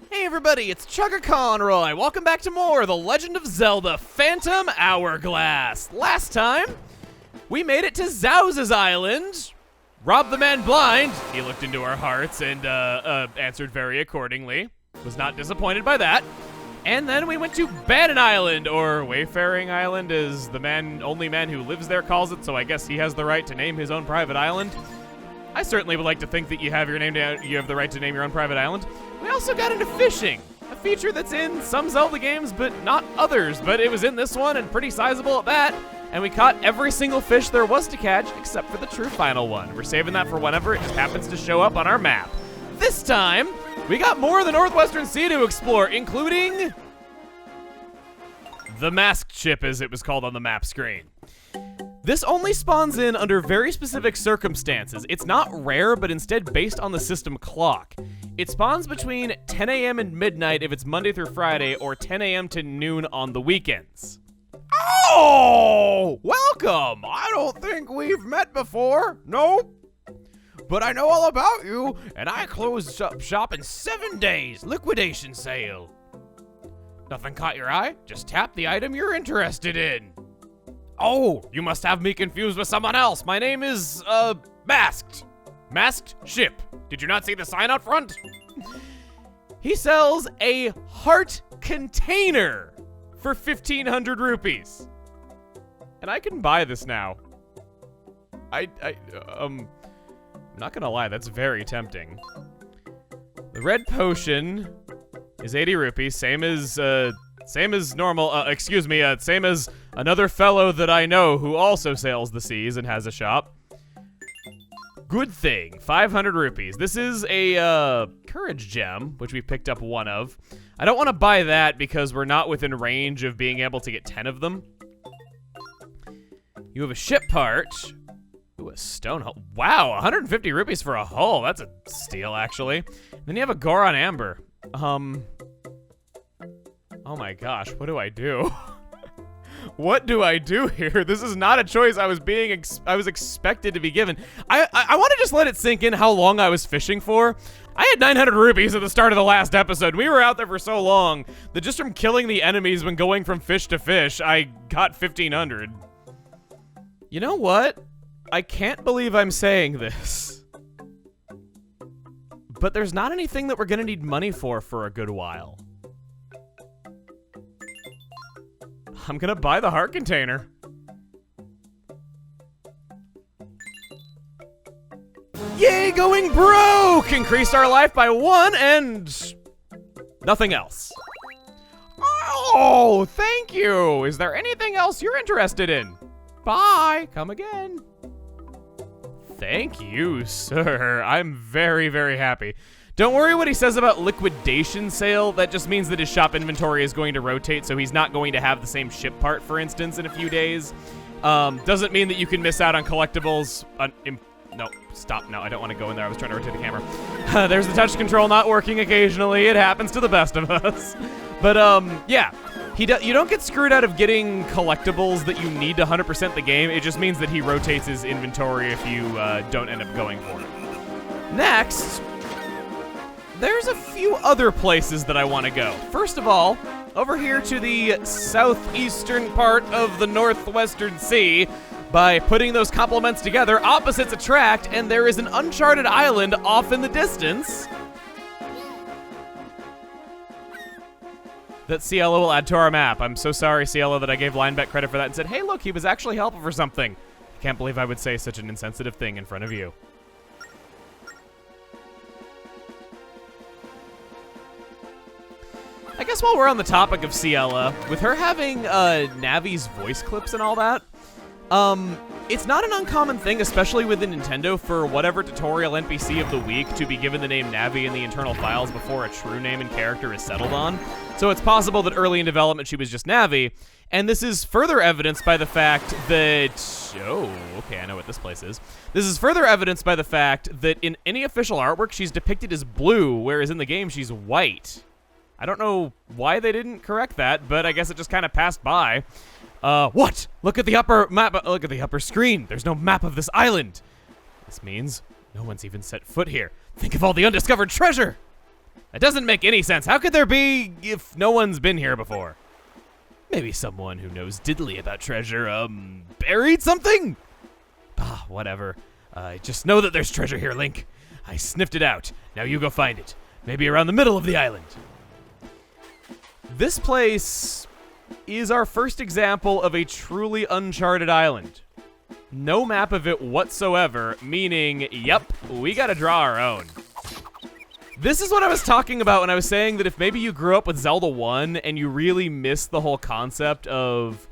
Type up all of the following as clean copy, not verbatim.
Hey everybody, it's Chugga Conroy. Welcome back to more The Legend of Zelda Phantom Hourglass. Last time, we made it to Zowza's Island, robbed the man blind. He looked into our hearts and answered very accordingly. Was not disappointed by that. And then we went to Bannon Island, or Wayfaring Island, as the only man who lives there calls it, so I guess he has the right to name his own private island. I certainly would like to think that you have the right to name your own private island. We also got into fishing, a feature that's in some Zelda games, but not others. But it was in this one, and pretty sizable at that. And we caught every single fish there was to catch, except for the true final one. We're saving that for whenever it just happens to show up on our map. This time, we got more of the Northwestern Sea to explore, including the masked ship, as it was called on the map screen. This only spawns in under very specific circumstances. It's not rare, but instead based on the system clock. It spawns between 10 a.m. and midnight if it's Monday through Friday, or 10 a.m. to noon on the weekends. Oh, welcome! I don't think we've met before. Nope. But I know all about you, and I closed up shop in 7 days. Liquidation sale. Nothing caught your eye? Just tap the item you're interested in. Oh, you must have me confused with someone else. My name is, Masked. Masked Ship. Did you not see the sign out front? He sells a heart container for 1,500 rupees. And I can buy this now. I'm not gonna lie, that's very tempting. The red potion is 80 rupees, same as normal, same as another fellow that I know who also sails the seas and has a shop. Good thing, 500 rupees. This is a, courage gem, which we picked up one of. I don't want to buy that because we're not within range of being able to get 10 of them. You have a ship part. Ooh, a stone hull. Wow, 150 rupees for a hull. That's a steal, actually. Then you have a Goron Amber. Oh my gosh, what do I do? What do I do here? This is not a choice I was expected to be given. I want to just let it sink in how long I was fishing for. I had 900 rupees at the start of the last episode. We were out there for so long that just from killing the enemies when going from fish to fish, I got 1,500. You know what? I can't believe I'm saying this, but there's not anything that we're gonna need money for a good while. I'm gonna buy the heart container. Yay, going broke! Increased our life by 1 and nothing else. Oh, thank you! Is there anything else you're interested in? Bye! Come again. Thank you, sir. I'm very, very happy. Don't worry what he says about liquidation sale. That just means that his shop inventory is going to rotate, so he's not going to have the same ship part, for instance, in a few days. Doesn't mean that you can miss out on collectibles. No, stop. No, I don't want to go in there. I was trying to rotate the camera. There's the touch control not working occasionally. It happens to the best of us. But, yeah. You don't get screwed out of getting collectibles that you need to 100% the game. It just means that he rotates his inventory if you don't end up going for it. Next, there's a few other places that I want to go. First of all, over here to the southeastern part of the Northwestern Sea. By putting those complements together, opposites attract, and there is an uncharted island off in the distance that Cielo will add to our map. I'm so sorry, Cielo, that I gave Linebet credit for that and said, hey, look, he was actually helpful for something. I can't believe I would say such an insensitive thing in front of you. I guess while we're on the topic of Ciela, with her having Navi's voice clips and all that, it's not an uncommon thing, especially within Nintendo, for whatever tutorial NPC of the week to be given the name Navi in the internal files before a true name and character is settled on. So it's possible that early in development she was just Navi, and this is further evidenced by the fact that... Oh, okay, I know what this place is. This is further evidenced by the fact that in any official artwork she's depicted as blue, whereas in the game she's white. I don't know why they didn't correct that, but I guess it just kind of passed by. What? Look at the upper map. Look at the upper screen. There's no map of this island. This means no one's even set foot here. Think of all the undiscovered treasure. It doesn't make any sense. How could there be if no one's been here before? Maybe someone who knows diddly about treasure, buried something? Ah, whatever. I just know that there's treasure here, Link. I sniffed it out. Now you go find it. Maybe around the middle of the island. This place is our first example of a truly uncharted island. No map of it whatsoever, meaning, yep, we gotta draw our own. This is what I was talking about when I was saying that if maybe you grew up with Zelda 1 and you really missed the whole concept of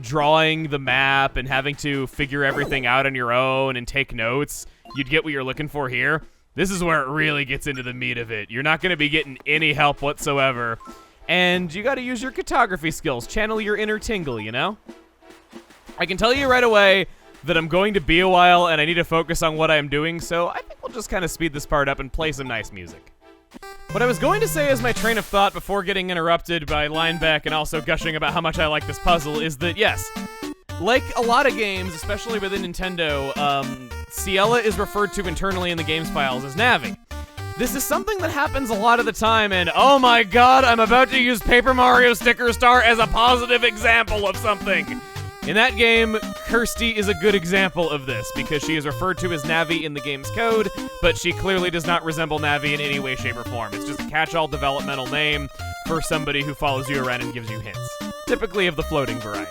drawing the map and having to figure everything out on your own and take notes, you'd get what you're looking for here. This is where it really gets into the meat of it. You're not going to be getting any help whatsoever. And you got to use your cartography skills. Channel your inner tingle, you know? I can tell you right away that I'm going to be a while and I need to focus on what I'm doing, so I think we'll just kind of speed this part up and play some nice music. What I was going to say as my train of thought before getting interrupted by Lineback and also gushing about how much I like this puzzle is that, yes, like a lot of games, especially within Nintendo, Ciela is referred to internally in the games files as Navi. This is something that happens a lot of the time, and oh my god, I'm about to use Paper Mario Sticker Star as a positive example of something. In that game, Kirsty is a good example of this, because she is referred to as Navi in the game's code, but she clearly does not resemble Navi in any way, shape, or form. It's just a catch-all developmental name for somebody who follows you around and gives you hints, typically of the floating variety.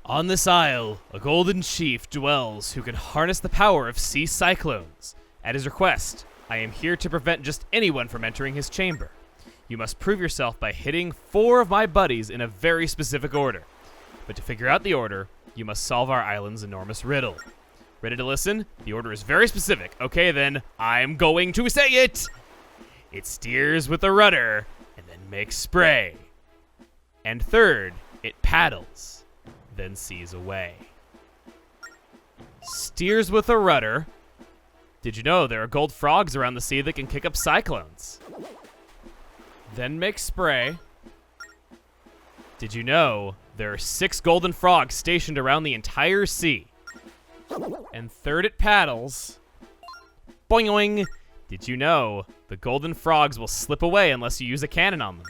On this isle, a golden chief dwells who can harness the power of sea cyclones. At his request, I am here to prevent just anyone from entering his chamber. You must prove yourself by hitting 4 of my buddies in a very specific order. But to figure out the order, you must solve our island's enormous riddle. Ready to listen? The order is very specific. Okay then, I'm going to say it! It steers with a rudder, and then makes spray. And third, it paddles, then sees away. Steers with a rudder. Did you know there are gold frogs around the sea that can kick up cyclones? Then make spray. Did you know there are 6 golden frogs stationed around the entire sea? And third, it paddles. Boing! Did you know the golden frogs will slip away unless you use a cannon on them?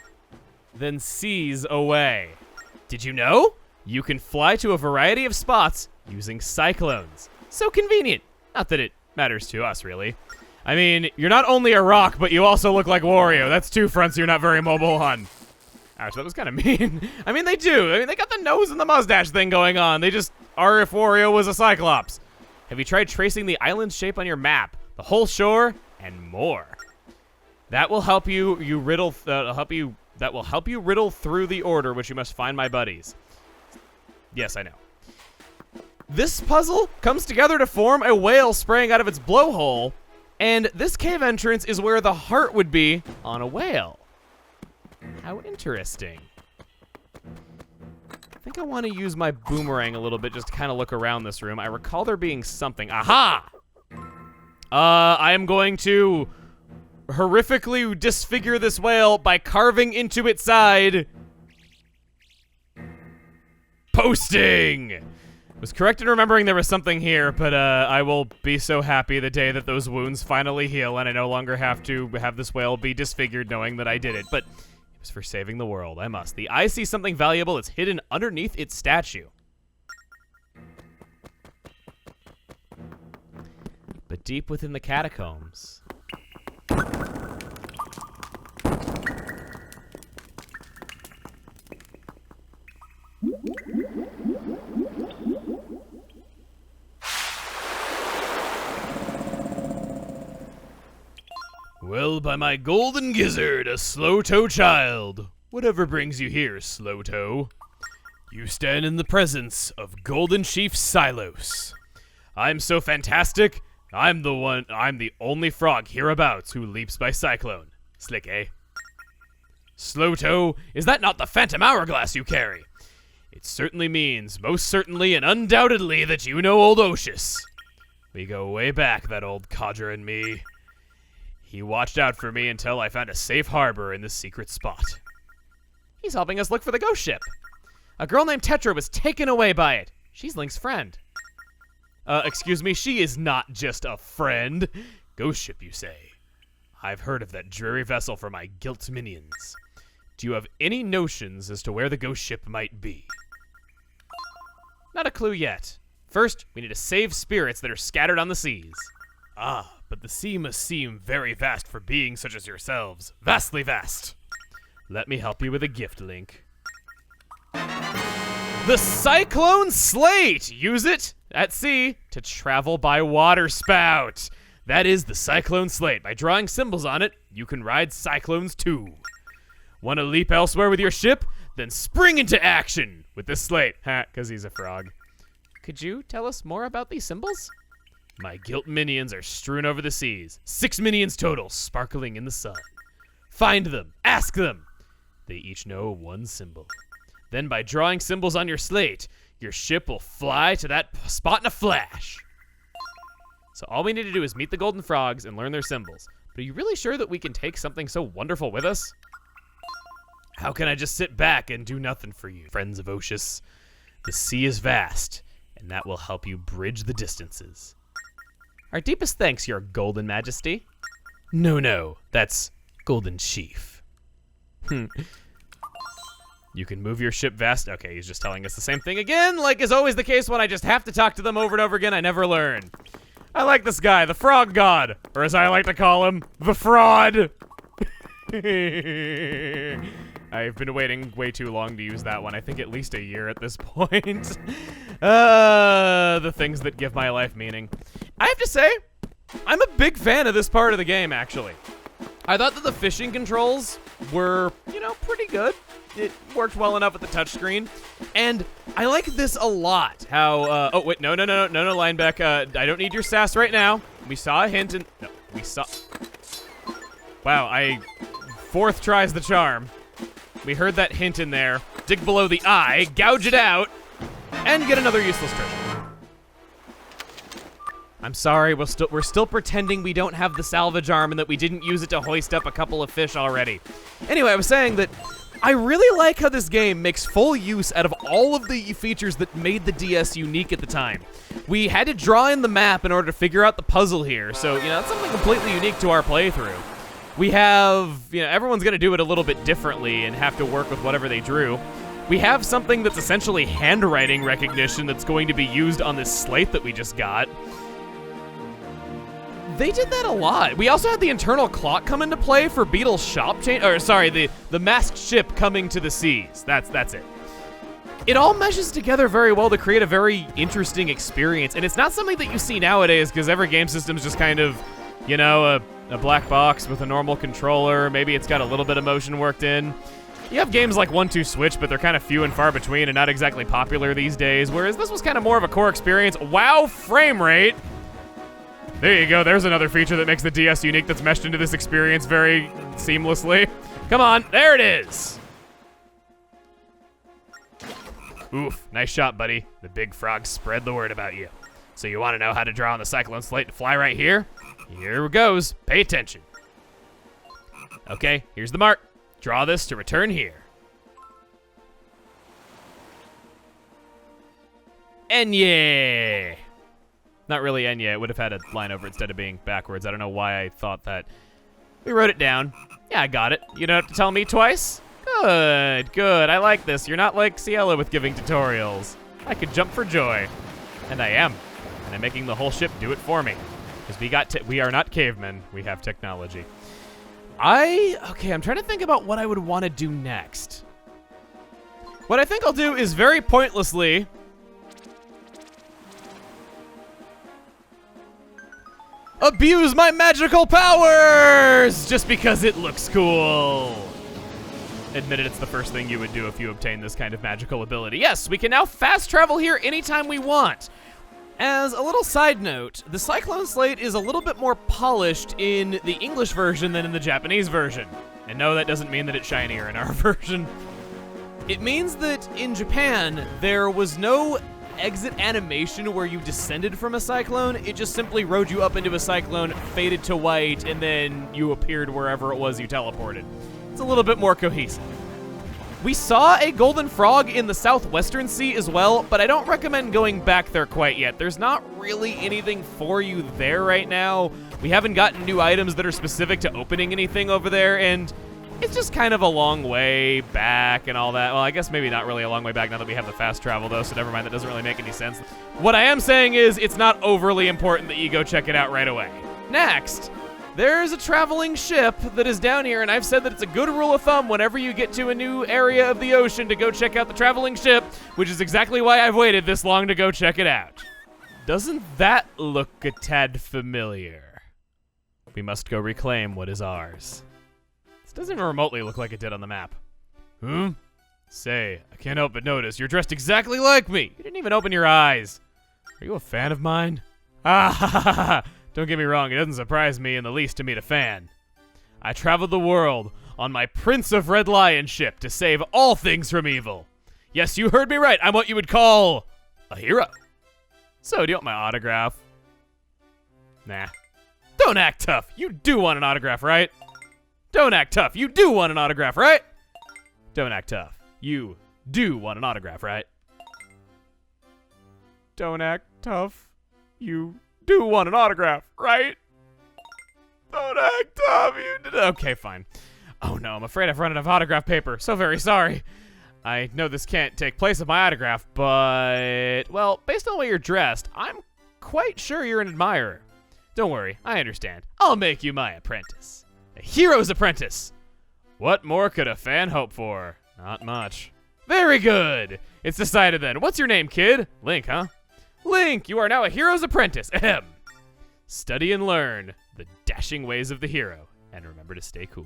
Then sees away. Did you know? You can fly to a variety of spots using cyclones. So convenient. Not that it matters to us, really. I mean, you're not only a rock, but you also look like Wario. That's 2 fronts you're not very mobile on. Ouch, that was kind of mean. I mean, they do. I mean, they got the nose and the mustache thing going on. They just are if Wario was a Cyclops. Have you tried tracing the island's shape on your map, the whole shore, and more? That will help you riddle through the order, which you must find my buddies. Yes, I know. This puzzle comes together to form a whale spraying out of its blowhole, and this cave entrance is where the heart would be on a whale. How interesting. I think I want to use my boomerang a little bit just to kind of look around this room. I recall there being something. Aha! I am going to horrifically disfigure this whale by carving into its side posting! Was correct in remembering there was something here, but I will be so happy the day that those wounds finally heal and I no longer have to have this whale be disfigured knowing that I did it. But it was for saving the world. I must. The eye sees something valuable. It's hidden underneath its statue. But deep within the catacombs, well, by my golden gizzard, a slow-toe child. Whatever brings you here, slow-toe? You stand in the presence of Golden Chief Silos. I'm so fantastic, I'm the only frog hereabouts who leaps by cyclone. Slick, eh? Slow-toe, is that not the phantom hourglass you carry? It certainly means, most certainly and undoubtedly, that you know old Oceus. We go way back, that old codger and me. He watched out for me until I found a safe harbor in this secret spot. He's helping us look for the ghost ship. A girl named Tetra was taken away by it. She's Link's friend. Excuse me, she is not just a friend. Ghost ship, you say? I've heard of that dreary vessel for my guilt minions. Do you have any notions as to where the ghost ship might be? Not a clue yet. First, we need to save spirits that are scattered on the seas. Ah, but the sea must seem very vast for beings such as yourselves. Vastly vast. Let me help you with a gift, Link. The cyclone slate! Use it at sea to travel by water spout. That is the cyclone slate. By drawing symbols on it, you can ride cyclones too. Want to leap elsewhere with your ship? Then spring into action with the slate. Ha, because he's a frog. Could you tell us more about these symbols? My guilt minions are strewn over the seas. 6 minions total, sparkling in the sun. Find them. Ask them. They each know one symbol. Then by drawing symbols on your slate, your ship will fly to that spot in a flash. So all we need to do is meet the golden frogs and learn their symbols. But are you really sure that we can take something so wonderful with us? How can I just sit back and do nothing for you, friends of Oceus? The sea is vast, and that will help you bridge the distances. Our deepest thanks, your golden majesty. No, that's golden chief. You can move your ship vast. Okay, he's just telling us the same thing again, like is always the case when I just have to talk to them over and over again. I never learn. I like this guy, the frog god, or as I like to call him, the fraud. I've been waiting way too long to use that one. I think at least a year at this point. The things that give my life meaning. I have to say, I'm a big fan of this part of the game, actually. I thought that the fishing controls were, pretty good. It worked well enough with the touchscreen. And I like this a lot. How, oh, wait, no, Lineback. I don't need your sass right now. We saw a hint and, no, we saw. Wow, fourth tries the charm. We heard that hint in there. Dig below the eye, gouge it out, and get another useless treasure. I'm sorry, we're still pretending we don't have the salvage arm and that we didn't use it to hoist up a couple of fish already. Anyway, I was saying that I really like how this game makes full use out of all of the features that made the DS unique at the time. We had to draw in the map in order to figure out the puzzle here, so, that's something completely unique to our playthrough. We have, everyone's gonna do it a little bit differently and have to work with whatever they drew. We have something that's essentially handwriting recognition that's going to be used on this slate that we just got. They did that a lot. We also had the internal clock come into play for Beetle's shop change, or sorry, the masked ship coming to the seas. That's it. It all meshes together very well to create a very interesting experience, and it's not something that you see nowadays because every game system's just kind of, a black box with a normal controller. Maybe it's got a little bit of motion worked in. You have games like 1-2 Switch, but they're kind of few and far between and not exactly popular these days, whereas this was kind of more of a core experience. Wow, frame rate! There you go, there's another feature that makes the DS unique that's meshed into this experience very seamlessly. Come on, there it is! Oof, nice shot, buddy. The big frogs spread the word about you. So you want to know how to draw on the cyclone slate to fly right here? Here it goes. Pay attention. Okay, here's the mark. Draw this to return here. Enye. Not really Enye. It would have had a line over it instead of being backwards. I don't know why I thought that. We wrote it down. Yeah, I got it. You don't have to tell me twice? Good. I like this. You're not like Cielo with giving tutorials. I could jump for joy. And I am. And I'm making the whole ship do it for me. Because we are not cavemen. We have technology. Okay, I'm trying to think about what I would want to do next. What I think I'll do is very pointlessly abuse my magical powers just because it looks cool. Admitted it's the first thing you would do if you obtain this kind of magical ability. Yes, we can now fast travel here anytime we want. As a little side note, the Cyclone Slate is a little bit more polished in the English version than in the Japanese version. And no, that doesn't mean that it's shinier in our version. It means that in Japan, there was no exit animation where you descended from a cyclone. It just simply rode you up into a cyclone, faded to white, and then you appeared wherever it was you teleported. It's a little bit more cohesive. We saw a golden frog in the Southwestern Sea as well, but I don't recommend going back there quite yet. There's not really anything for you there right now. We haven't gotten new items that are specific to opening anything over there, and it's just kind of a long way back and all that. Well, I guess maybe not really a long way back now that we have the fast travel, though, so never mind. That doesn't really make any sense. What I am saying is it's not overly important that you go check it out right away. Next, there's a traveling ship that is down here, and I've said that it's a good rule of thumb whenever you get to a new area of the ocean to go check out the traveling ship, which is exactly why I've waited this long to go check it out. Doesn't that look a tad familiar? We must go reclaim what is ours. This doesn't even remotely look like it did on the map. Say, I can't help but notice you're dressed exactly like me. You didn't even open your eyes. Are you a fan of mine? Ah, don't get me wrong, it doesn't surprise me in the least to meet a fan. I traveled the world on my Prince of Red Lion ship to save all things from evil. Yes, you heard me right. I'm what you would call a hero. So, do you want my autograph? Nah. Don't act tough. You do want an autograph, right? Don't act tough. You do want an autograph, right? Don't act tough. You do want an autograph, right? Don't act tough. You do want an autograph, right? Don't act tough. You did. Okay, fine. Oh no, I'm afraid I've run out of autograph paper. So very sorry. I know this can't take place of my autograph, but, well, based on the way you're dressed, I'm quite sure you're an admirer. Don't worry, I understand. I'll make you my apprentice. A hero's apprentice. What more could a fan hope for? Not much. Very good. It's decided then. What's your name, kid? Link, huh? Link, you are now a hero's apprentice. Ahem. Study and learn the dashing ways of the hero, and remember to stay cool.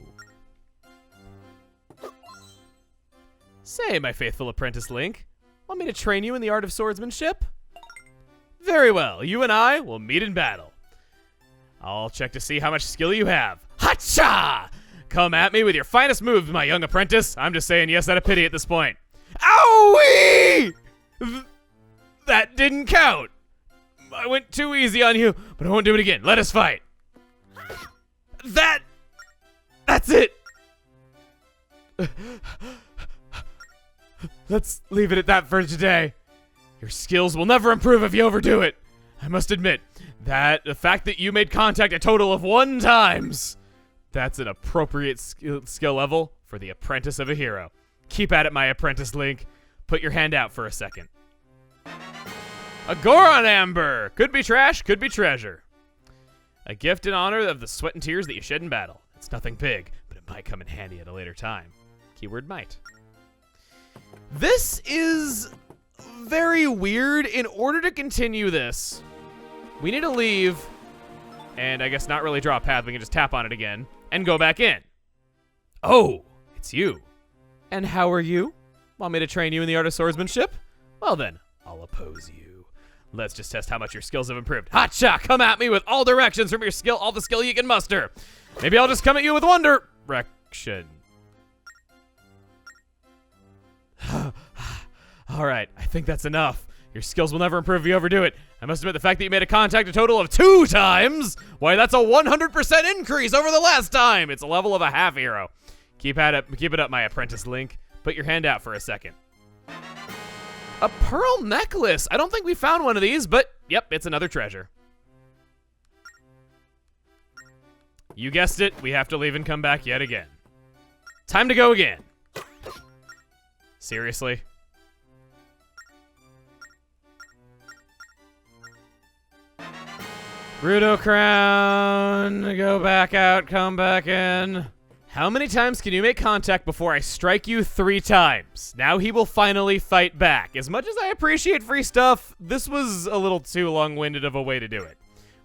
Say, my faithful apprentice Link, want me to train you in the art of swordsmanship? Very well, you and I will meet in battle. I'll check to see how much skill you have. Hacha! Come at me with your finest moves, my young apprentice. I'm just saying yes out of pity at this point. Owie! That didn't count. I went too easy on you, but I won't do it again. Let us fight. That's it. Let's leave it at that for today. Your skills will never improve if you overdo it. I must admit that the fact that you made contact a total of 1 times, that's an appropriate skill level for the apprentice of a hero. Keep at it, my apprentice Link. Put your hand out for a second. A Goron Amber! Could be trash, could be treasure. A gift in honor of the sweat and tears that you shed in battle. It's nothing big, but it might come in handy at a later time. Keyword might. This is very weird. In order to continue this, we need to leave, and I guess not really draw a path. We can just tap on it again and go back in. Oh, it's you. And how are you? Want me to train you in the art of swordsmanship? Well then, I'll oppose you. Let's just test how much your skills have improved. Hacha! Come at me with all directions from your skill, all the skill you can muster. Maybe I'll just come at you with one direction. All right, I think that's enough. Your skills will never improve if you overdo it. I must admit the fact that you made a contact a total of 2 times, why, that's a 100% increase over the last time. It's a level of a half hero. Keep it up, my apprentice Link. Put your hand out for a second. A pearl necklace. I don't think we found one of these, but yep, it's another treasure. You guessed it, we have to leave and come back yet again. Time to go again. Seriously? Rudo crown, go back out, come back in. How many times can you make contact before I strike you 3 times? Now he will finally fight back. As much as I appreciate free stuff, this was a little too long-winded of a way to do it.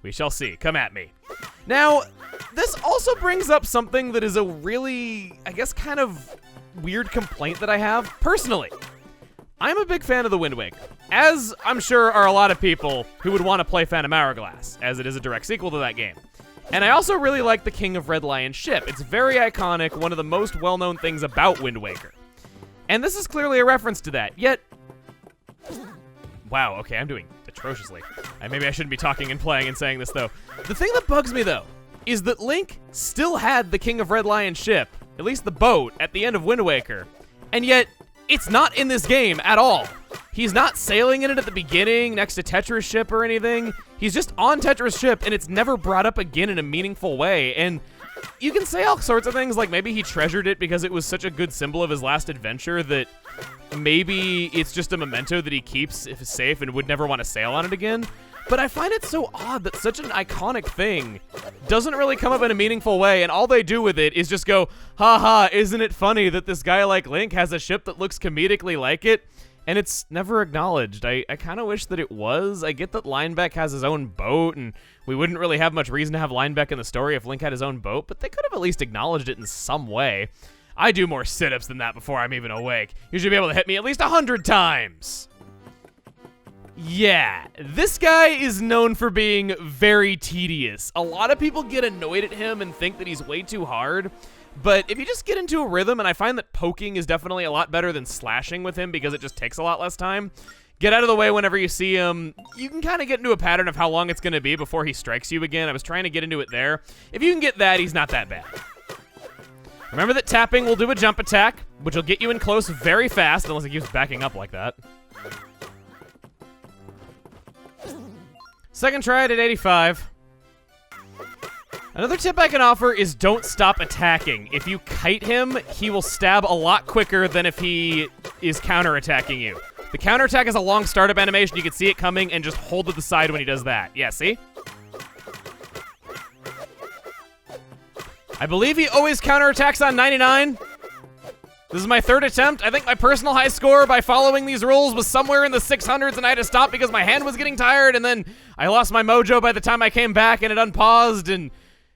We shall see. Come at me. Now, this also brings up something that is a really, I guess, kind of weird complaint that I have personally. I'm a big fan of the Wind Waker, as I'm sure are a lot of people who would want to play Phantom Hourglass, as it is a direct sequel to that game. And I also really like the King of Red Lion ship. It's very iconic, one of the most well-known things about Wind Waker. And this is clearly a reference to that, yet... Wow, okay, I'm doing atrociously. Maybe I shouldn't be talking and playing and saying this, though. The thing that bugs me, though, is that Link still had the King of Red Lion ship, at least the boat, at the end of Wind Waker. And yet, it's not in this game at all. He's not sailing in it at the beginning next to Tetra's ship or anything. He's just on Tetra's ship, and it's never brought up again in a meaningful way. And you can say all sorts of things, like maybe he treasured it because it was such a good symbol of his last adventure that maybe it's just a memento that he keeps if it's safe and would never want to sail on it again. But I find it so odd that such an iconic thing doesn't really come up in a meaningful way, and all they do with it is just go, haha, isn't it funny that this guy like Link has a ship that looks comedically like it? And it's never acknowledged. I kind of wish that it was. I get that Linebeck has his own boat, and we wouldn't really have much reason to have Linebeck in the story if Link had his own boat, but they could have at least acknowledged it in some way. I do more sit-ups than that before I'm even awake. You should be able to hit me at least 100 times. Yeah, this guy is known for being very tedious. A lot of people get annoyed at him and think that he's way too hard. But if you just get into a rhythm, and I find that poking is definitely a lot better than slashing with him because it just takes a lot less time. Get out of the way whenever you see him. You can kind of get into a pattern of how long it's going to be before he strikes you again. I was trying to get into it there. If you can get that, he's not that bad. Remember that tapping will do a jump attack, which will get you in close very fast, unless he keeps backing up like that. Second try at 85. Another tip I can offer is don't stop attacking. If you kite him, he will stab a lot quicker than if he is counterattacking you. The counterattack is a long startup animation. You can see it coming and just hold to the side when he does that. Yeah, see? I believe he always counterattacks on 99. This is my third attempt. I think my personal high score by following these rules was somewhere in the 600s, and I had to stop because my hand was getting tired, and then I lost my mojo by the time I came back, and it unpaused, and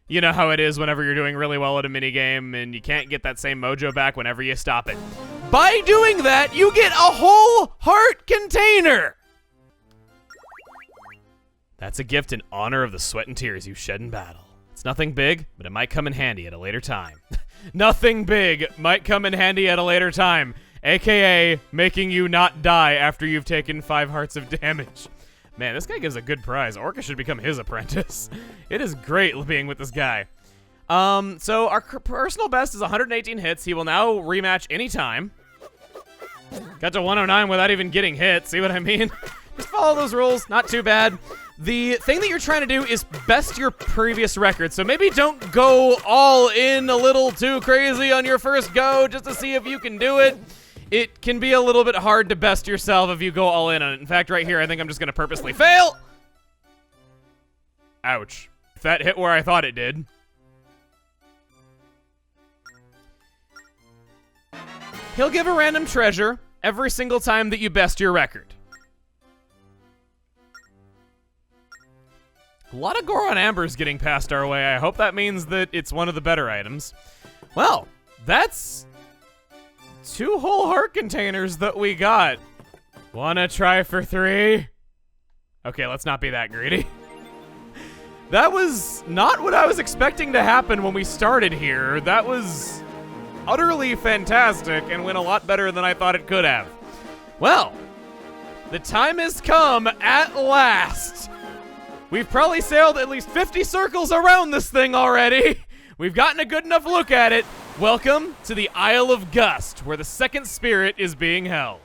you know how it is whenever you're doing really well at a minigame, and you can't get that same mojo back whenever you stop it. By doing that, you get a whole heart container! That's a gift in honor of the sweat and tears you shed in battle. It's nothing big, but it might come in handy at a later time. Nothing big might come in handy at a later time, aka making you not die after you've taken 5 hearts of damage. Man, this guy gives a good prize. Orca should become his apprentice. It is great being with this guy. So our personal best is 118 hits. He will now rematch anytime. Got to 109 without even getting hit. See what I mean? Just follow those rules. Not too bad. The thing that you're trying to do is best your previous record. So maybe don't go all in a little too crazy on your first go just to see if you can do it. It can be a little bit hard to best yourself if you go all in on it. In fact, right here, I think I'm just going to purposely fail. Ouch. If that hit where I thought it did. He'll give a random treasure every single time that you best your record. A lot of Goron Ambers getting passed our way. I hope that means that it's one of the better items. Well, that's 2 whole heart containers that we got. Wanna try for 3? Okay, let's not be that greedy. That was not what I was expecting to happen when we started here. That was utterly fantastic and went a lot better than I thought it could have. Well, the time has come at last. We've probably sailed at least 50 circles around this thing already. We've gotten a good enough look at it. Welcome to the Isle of Gust, where the second spirit is being held.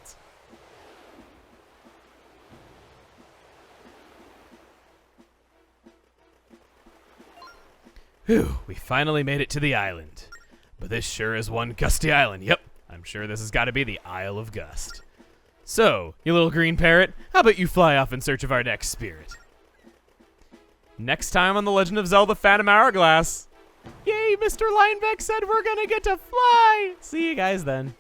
Whew, we finally made it to the island. But this sure is one gusty island. Yep, I'm sure this has got to be the Isle of Gust. So, you little green parrot, how about you fly off in search of our next spirit? Next time on The Legend of Zelda Phantom Hourglass. Yay, Mr. Linebeck said we're gonna get to fly! See you guys then.